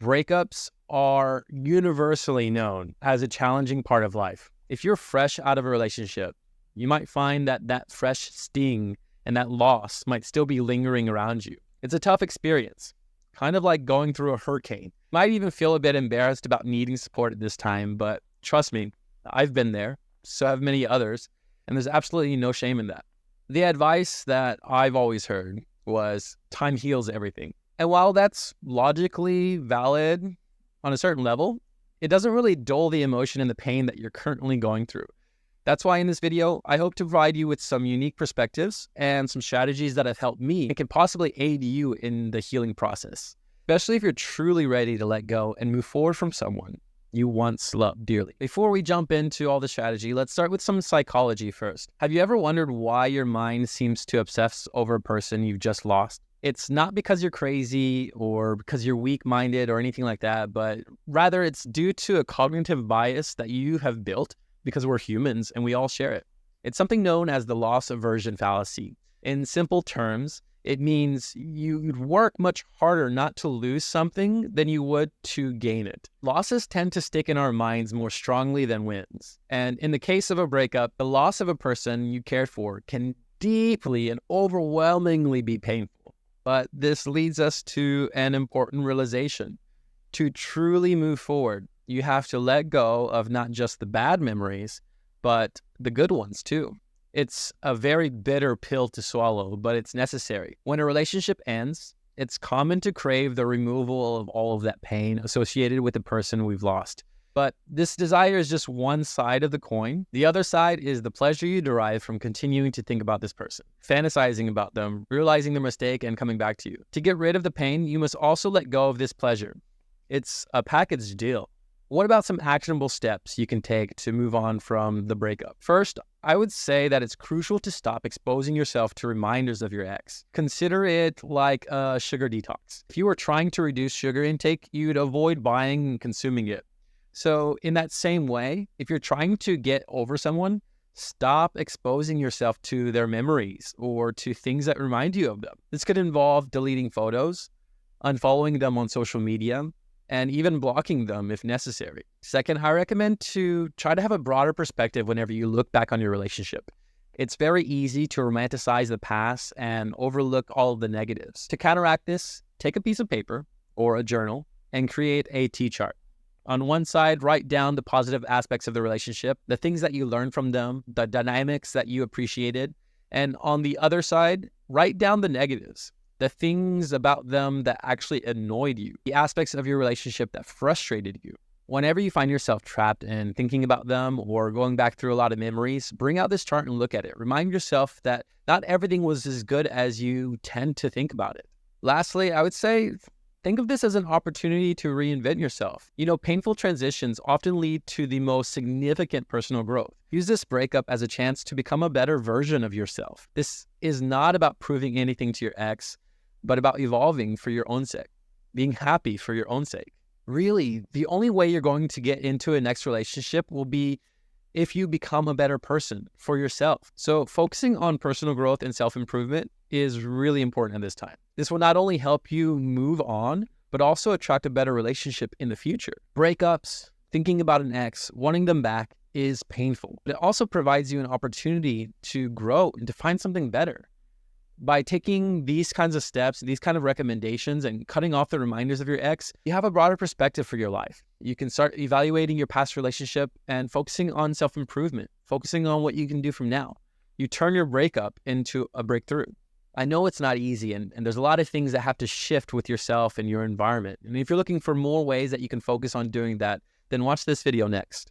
Breakups are universally known as a challenging part of life. If you're fresh out of a relationship, you might find that fresh sting and that loss might still be lingering around you. It's a tough experience, kind of like going through a hurricane. Might even feel a bit embarrassed about needing support at this time, but trust me, I've been there, so have many others, and there's absolutely no shame in that. The advice that I've always heard was time heals everything. And while that's logically valid on a certain level, it doesn't really dull the emotion and the pain that you're currently going through. That's why in this video, I hope to provide you with some unique perspectives and some strategies that have helped me and can possibly aid you in the healing process, especially if you're truly ready to let go and move forward from someone you once loved dearly. Before we jump into all the strategy, let's start with some psychology first. Have you ever wondered why your mind seems to obsess over a person you've just lost? It's not because you're crazy or because you're weak-minded or anything like that, but rather it's due to a cognitive bias that you have built because we're humans and we all share it. It's something known as the loss aversion fallacy. In simple terms, it means you'd work much harder not to lose something than you would to gain it. Losses tend to stick in our minds more strongly than wins. And in the case of a breakup, the loss of a person you cared for can deeply and overwhelmingly be painful. But this leads us to an important realization. To truly move forward, you have to let go of not just the bad memories, but the good ones too. It's a very bitter pill to swallow, but it's necessary. When a relationship ends, it's common to crave the removal of all of that pain associated with the person we've lost. But this desire is just one side of the coin. The other side is the pleasure you derive from continuing to think about this person, fantasizing about them, realizing their mistake, and coming back to you. To get rid of the pain, you must also let go of this pleasure. It's a package deal. What about some actionable steps you can take to move on from the breakup? First, I would say that it's crucial to stop exposing yourself to reminders of your ex. Consider it like a sugar detox. If you were trying to reduce sugar intake, you'd avoid buying and consuming it. So in that same way, if you're trying to get over someone, stop exposing yourself to their memories or to things that remind you of them. This could involve deleting photos, unfollowing them on social media, and even blocking them if necessary. Second, I recommend to try to have a broader perspective whenever you look back on your relationship. It's very easy to romanticize the past and overlook all of the negatives. To counteract this, take a piece of paper or a journal and create a T-chart. On one side, write down the positive aspects of the relationship, the things that you learned from them, the dynamics that you appreciated. And on the other side, write down the negatives, the things about them that actually annoyed you, the aspects of your relationship that frustrated you. Whenever you find yourself trapped in thinking about them or going back through a lot of memories, bring out this chart and look at it. Remind yourself that not everything was as good as you tend to think about it. Lastly, I would say, think of this as an opportunity to reinvent yourself. Painful transitions often lead to the most significant personal growth. Use this breakup as a chance to become a better version of yourself. This is not about proving anything to your ex, but about evolving for your own sake, being happy for your own sake. Really, the only way you're going to get into a next relationship will be if you become a better person for yourself. So focusing on personal growth and self-improvement is really important at this time. This will not only help you move on, but also attract a better relationship in the future. Breakups, thinking about an ex, wanting them back is painful, but it also provides you an opportunity to grow and to find something better. By taking these kinds of steps, these kind of recommendations, and cutting off the reminders of your ex, you have a broader perspective for your life. You can start evaluating your past relationship and focusing on self-improvement, focusing on what you can do from now. You turn your breakup into a breakthrough. I know it's not easy, and there's a lot of things that have to shift with yourself and your environment. And if you're looking for more ways that you can focus on doing that, then watch this video next.